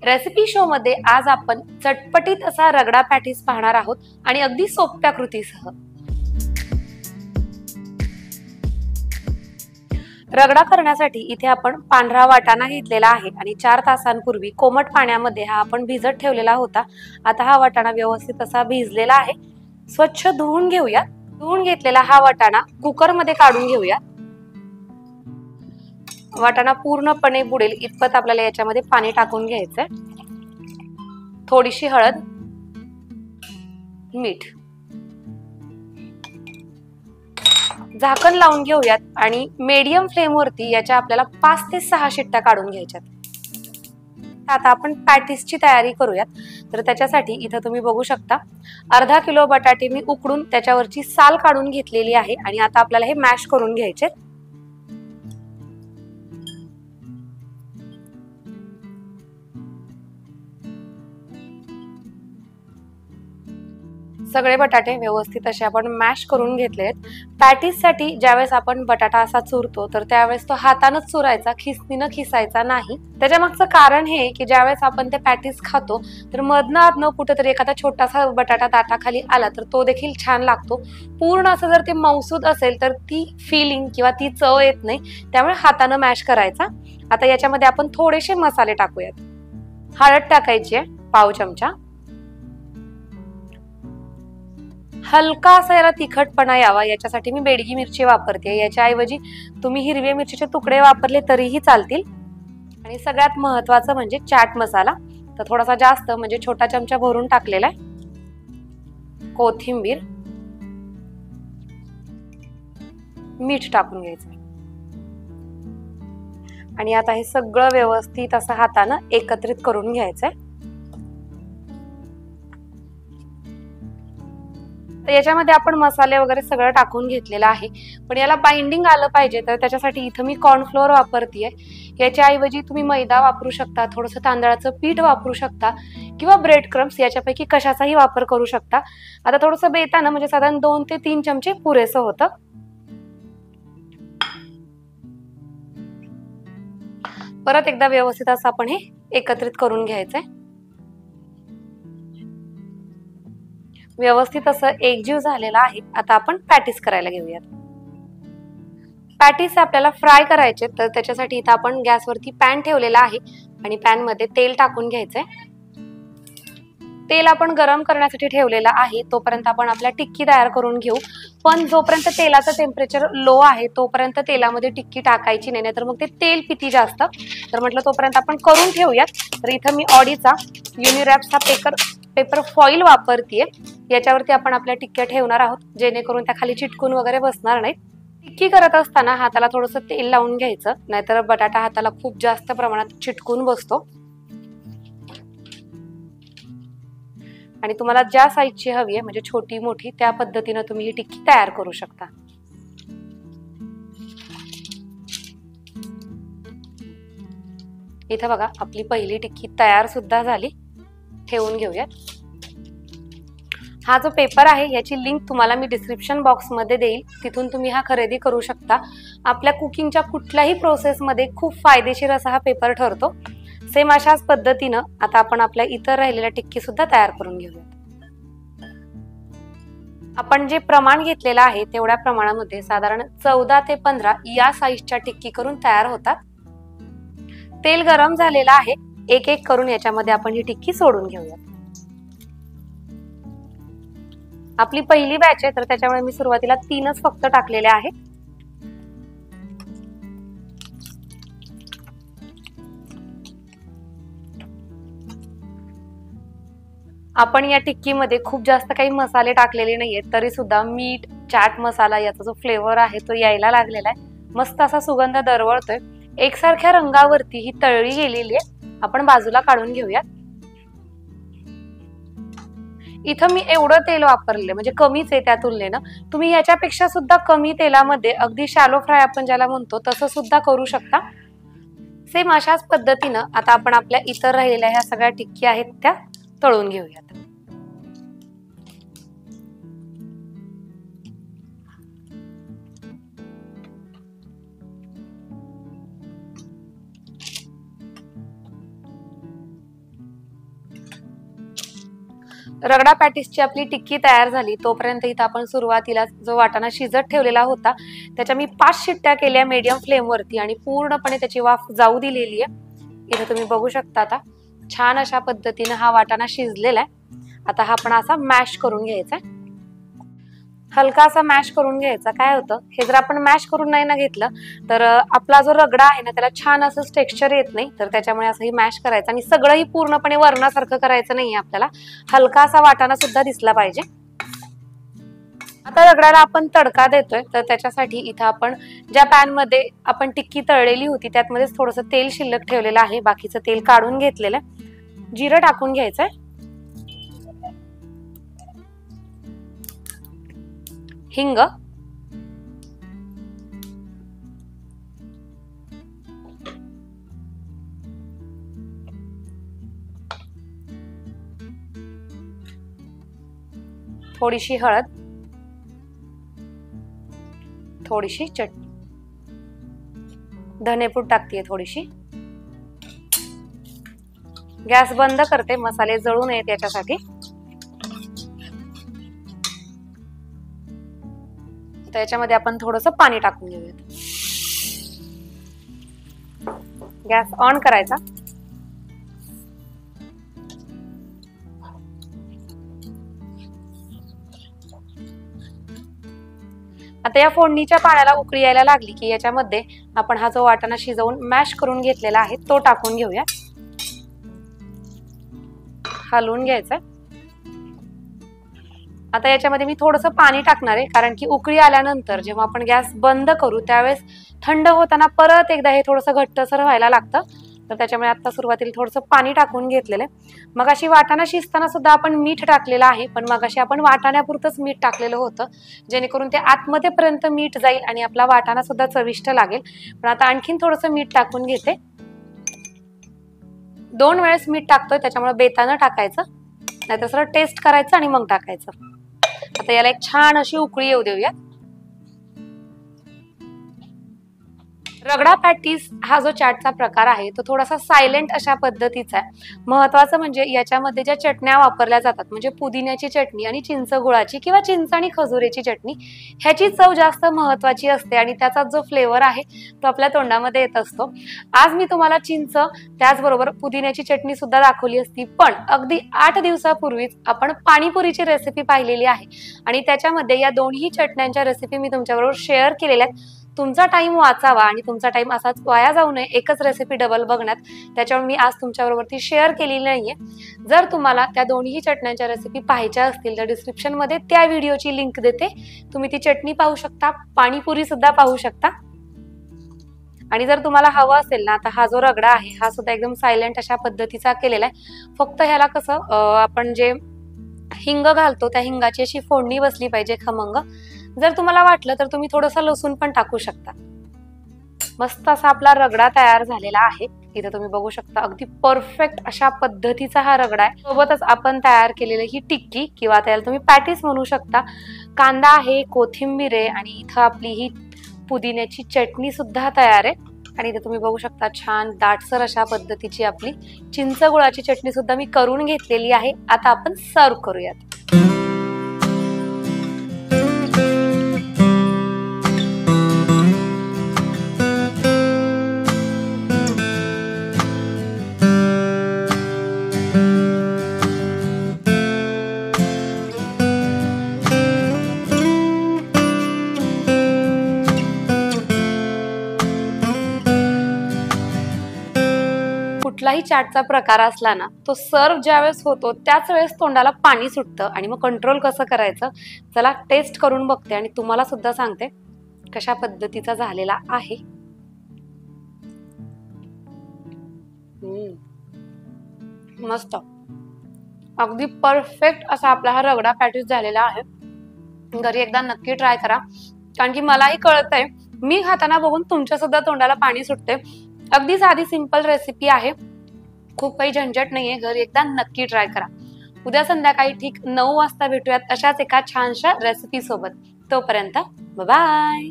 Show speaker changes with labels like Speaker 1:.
Speaker 1: Recipe show मध्ये आज आपण चटपटीत असा रगडा पॅटीस पाहणार आहोत आणि अगदी सोप्या कृतीसह। रगडा करण्यासाठी इथे आपण पांढरा वाटाणा घेतलेला आहे आणि 4 तासांपूर्वी कोमट पाण्यामध्ये हा आपण भिजत ठेवलेला होता। आता हा वाटाणा व्यवस्थित असा भिजलेला आहे। स्वच्छ धुवून घेऊया। धुवून घेतलेला हा वाटाणा कुकर मध्ये काढून घेऊया। वाटाणा पूर्णपणे बुडेल इतपत आपल्याला याच्यामध्ये पाणी टाकून घ्यायचंय। थोडीशी हळद, मीठ, झाकण लावून घेऊयात आणि मीडियम फ्लेम वरती याच्या आपल्याला 5 ते 6 शिट्ट्या काढून घ्यायच्यात। आता आपण पॅटीसची तयारी करूयात। तर त्याच्यासाठी इथे तुम्ही बघू शकता अर्धा किलो बटाटे मी उकडून त्याच्यावरची साल काढून घेतलेली आहे आणि आता आपल्याला हे मॅश करून घ्यायचे। सगळे बटाटे व्यवस्थित असे आपण मॅश करून घेतलेत। पॅटीस साठी ज्यावेळेस आपण बटाटा असा चुरतो तर त्यावेळेस तो हातानेच चुरायचा, खिसणीने खिसायचा नाही। त्याच्या मागचं कारण हे की ज्यावेळेस आपण ते पॅटीस खातो तर मधनं कुठेतरी एखादा छोटासा बटाटा दाताखाली आला तर तो देखील छान लागतो। पूर्ण असं जर ते मऊसूद असेल तर ती फीलिंग किंवा ती चव येत नाही, त्यामुळे हाताने मॅश करायचा। आता याच्यामध्ये आपण थोडेसे मसाले टाकूयात। हळद टाकायची आहे पाव चमचा। हलका असा याला तिखटपणा यावा याच्यासाठी मी बेडगी मिरची वापरते। याच्या ऐवजी तुम्ही हिरव्या मिरचीचे तुकडे वापरले तरीही चालतील। आणि सगळ्यात महत्त्वाचं म्हणजे चाट मसाला, तर थोडासा जास्त म्हणजे छोटा चमचा भरून टाकलेला आहे। कोथिंबीर, मीठ टाकून घ्यायचं आणि आता हे सगळं व्यवस्थित असं हाताने एकत्रित करून घ्यायचंय। तर याच्यामध्ये आपण मसाले वगैरे सगळं टाकून घेतलेलं आहे, पण याला बाइंडिंग आलं पाहिजे तर त्याच्यासाठी इथं मी कॉर्नफ्लोअर वापरतेय। याच्या ऐवजी तुम्ही मैदा वापरू शकता, थोडंसं तांदळाचं पीठ वापरू शकता किंवा ब्रेड क्रम्स याच्यापैकी कशाचाही वापर करू शकता। आता थोडंसं बेतानं म्हणजे साधारण 2 ते 3 चमचे पुरेसं होतं। परत एकदा व्यवस्थित असं आपण हे एकत्रित करून घ्यायचंय। व्यवस्थित असं एकजीव झालेला आहे। आता आपण पॅटीस करायला घेऊयात। पॅटीस आपल्याला फ्राय करायचे तर त्याच्यासाठी इथं आपण गॅसवरती पॅन ठेवलेला आहे आणि पॅन मध्ये तेल टाकून घ्यायचंय। तेल आपण गरम करण्यासाठी ठेवलेला आहे, तोपर्यंत आपण आपल्या टिक्की तयार करून घेऊ। पण जोपर्यंत तेलाचं टेम्परेचर लो आहे तोपर्यंत तेलामध्ये टिक्की टाकायची नाही, नाहीतर मग ते तेल पिती जास्त। तर म्हटलं तोपर्यंत आपण करून ठेवूयात। तर इथं मी ऑडीचा युनिरॅप्स हा पेपर फॉइल वापरतेय। याच्यावरती आपण आपल्या टिक्क्या ठेवणार आहोत जेणेकरून त्या खाली चिटकून वगैरे बसणार नाहीत। टिक्की करत असताना हाताला थोडंसं तेल लावून घ्यायचं, नाहीतर बटाटा हाताला खूप जास्त प्रमाणात चिटकून बसतो। आणि तुम्हाला ज्या साईजची हवी आहे म्हणजे छोटी मोठी त्या पद्धतीने तुम्ही ही टिक्की तयार करू शकता। इथं बघा आपली पहिली टिक्की तयार सुद्धा झाली। ठेवून घेऊयात। हा जो पेपर आहे याची लिंक तुम्हाला मी डिस्क्रिप्शन बॉक्स मध्ये देईल, तिथून तुम्ही हा खरेदी करू शकता। आपल्या कुकिंगच्या कुठल्याही प्रोसेस मध्ये खूप फायदेशीर असा हा पेपर ठरतो। सेम अशाच पद्धतीनं आता आपण आपल्या इतर राहिलेल्या टिक्की सुद्धा तयार करून घेऊयात। आपण जे प्रमाण घेतलेलं आहे तेवढ्या प्रमाणामध्ये साधारण 14 ते 15 या साईजच्या टिक्की करून तयार होतात। तेल गरम झालेलं आहे, एक एक करून याच्यामध्ये आपण ही टिक्की सोडून घेऊयात। आपली पहिली बॅच आहे तर त्याच्यामुळे मी सुरुवातीला 3च फक्त टाकलेल्या आहेत। आपण या टिक्कीमध्ये खूप जास्त काही मसाले टाकलेले नाहीयेत, तरी सुद्धा मीठ, चाट मसाला याचा जो फ्लेवर आहे तो यायला लागलेला आहे। मस्त असा सुगंध दरवळतोय। एकसारख्या रंगावरती ही तळली गेलेली आहे। आपण बाजूला काढून घेऊयात। इथं मी एवढं तेल वापरले म्हणजे कमीच आहे त्या तुलनेनं। तुम्ही याच्यापेक्षा सुद्धा कमी तेलामध्ये अगदी शॅलो फ्राय आपण ज्याला म्हणतो तसं सुद्धा करू शकता। सेम अशाच पद्धतीनं आता आपण आपल्या इतर राहिलेल्या ह्या सगळ्या टिक्की आहेत त्या तळून घेऊयात। रगडा पॅटीसची आपली टिक्की तयार झाली तोपर्यंत इथं आपण सुरुवातीला जो वाटाणा शिजत ठेवलेला होता त्याच्या मी 5 शिट्ट्या केल्या मीडियम फ्लेम वरती आणि पूर्णपणे त्याची वाफ जाऊ दिलेली आहे। इथे तुम्ही बघू शकता आता छान अशा पद्धतीने हा वाटाणा शिजलेला आहे। आता हा आपण असा मॅश करून घ्यायचा आहे, हलका असा मॅश करून घ्यायचा। काय होतं हे जर आपण मॅश करून नाही ना घेतलं तर आपला जो रगडा आहे ना त्याला छान असं टेक्स्चर येत नाही, तर त्याच्यामुळे असं ही मॅश करायचं आणि सगळंही पूर्णपणे वरणासारखं करायचं नाहीये आपल्याला, हलका असा वाटाणा सुद्धा दिसला पाहिजे। आता रगडाला आपण तडका देतोय तर त्याच्यासाठी इथं आपण ज्या पॅन मध्ये आपण टिक्की तळलेली होती त्यातमध्येच थोडंसं तेल शिल्लक ठेवलेलं आहे, बाकीचं तेल काढून घेतलेलं आहे। जिरं टाकून घ्यायचंय, हिंग, थोडीशी हळद, थोडीशी चटणी, धनेपूड टाकतेय थोडीशी। गॅस बंद करते, मसाले जळू नयेत याच्यासाठी। त्याच्यामध्ये आपण थोडंसं पाणी टाकून घेऊयात। गॅस ऑन करायचा। आता या फोडणीच्या पाण्याला उकळी यायला लागली की याच्यामध्ये आपण हा जो वाटाणा शिजवून मॅश करून घेतलेला आहे तो टाकून घेऊया, हलवून घ्यायचा। आता याच्यामध्ये मी थोडंसं पाणी टाकणार आहे कारण की उकळी आल्यानंतर जेव्हा आपण गॅस बंद करू त्यावेळेस थंड होताना परत एकदा हे थोडंसं घट्टसर व्हायला लागतं, तर त्याच्यामुळे आता सुरुवातीला थोडंसं पाणी टाकून घेतलेलं आहे। मग अशी वाटाणा शिजताना सुद्धा आपण मीठ टाकलेलं आहे, पण मग अशी आपण वाटाण्यापुरतंच मीठ टाकलेलं होतं जेणेकरून ते आतमध्ये पर्यंत मीठ जाईल आणि आपला वाटाणा सुद्धा चविष्ट लागेल। पण आता आणखीन थोडंसं मीठ टाकून घेते, 2 वेळेस मीठ टाकतोय त्याच्यामुळे बेतानं टाकायचं, नाहीतर सरळ टेस्ट करायचं आणि मग टाकायचं। आता याला एक छान अशी उकळी येऊ देऊया। रगडा पॅटीस हा जो चाटचा प्रकार आहे तो थोडासा सायलेंट अशा पद्धतीचा आहे। महत्वाचं म्हणजे याच्यामध्ये ज्या चटण्या वापरल्या जातात म्हणजे पुदिन्याची चटणी आणि चिंच गुळाची किंवा चिंच आणि खजुरेची चटणी, ह्याची चव जास्त महत्वाची असते आणि त्याचा जो फ्लेवर आहे तो आपल्या तोंडामध्ये येत असतो। आज मी तुम्हाला चिंच त्याचबरोबर पुदिन्याची चटणी सुद्धा दाखवली असती, पण अगदी 8 दिवसापूर्वीच आपण पाणीपुरीची रेसिपी पाहिलेली आहे आणि त्याच्यामध्ये या दोन्ही चटण्यांच्या रेसिपी मी तुमच्याबरोबर शेअर केलेल्या आहेत। तुमचा टाइम वाचावा आणि तुमचा टाइम असाच वाया जाऊ नये एकच रेसिपी डबल बघण्यात, त्याच्यामुळे मी आज तुमच्याबरोबर ती शेअर केलेली नाहीये। जर तुम्हाला त्या दोन्ही चटण्यांच्या रेसिपी पाहायच्या असतील तर डिस्क्रिप्शन मध्ये त्या व्हिडिओची लिंक देते, तुम्ही ती चटणी पाहू शकता, पाणीपुरी सुद्धा पाहू शकता। आणि जर तुम्हाला हवं असेल ना, आता हा जो रगडा आहे हा सुद्धा एकदम सायलेंट अशा पद्धतीचा केलेला आहे, फक्त ह्याला कसं आपण जे हिंग घालतो त्या हिंगाची अशी फोडणी बसली पाहिजे खमंग। जर तुम्हाला वाटलं तर तुम्ही थोडंसं लसूण पण टाकू शकता। मस्त असा आपला रगडा तयार झालेला आहे, इथे तुम्ही बघू शकता अगदी परफेक्ट अशा पद्धतीचा हा रगडा आहे। सोबतच आपण तयार केलेली ही टिक्की किंवा त्याला तुम्ही पॅटीस म्हणू शकता, कांदा आहे, कोथिंबीर आहे आणि इथं आपली ही पुदिन्याची चटणी सुद्धा तयार आहे। आणि इथे तुम्ही बघू शकता छान दाटसर अशा पद्धतीची आपली चिंच गुळाची चटणी सुद्धा मी करून घेतलेली आहे। आता आपण सर्व करूयात। कुठलाही चाटचा प्रकार असला ना, तो सर्व ज्यावेळेस होतो त्याच वेळेस तोंडाला पाणी सुटतं आणि मग कंट्रोल कसं करायचं, चला टेस्ट करून बघते आणि तुम्हाला सुद्धा सांगते कशा पद्धतीचा झालेला आहे। मस्त, अगदी परफेक्ट असा आपला हा रगडा पॅटीस झालेला आहे। घरी एकदा नक्की ट्राय करा, कारण की मलाही कळतंय मी खाताना बघून तुमच्या सुद्धा तोंडाला पाणी सुटते। अगदी साधी सिंपल रेसिपी आहे, खूप काही झंझट नाहीये, घरी एकदा नक्की ट्राय करा। उद्या संध्याकाळी ठीक 9 वाजता भेटूयात अशाच एका छानशा रेसिपी सोबत। तोपर्यंत बाय बाय।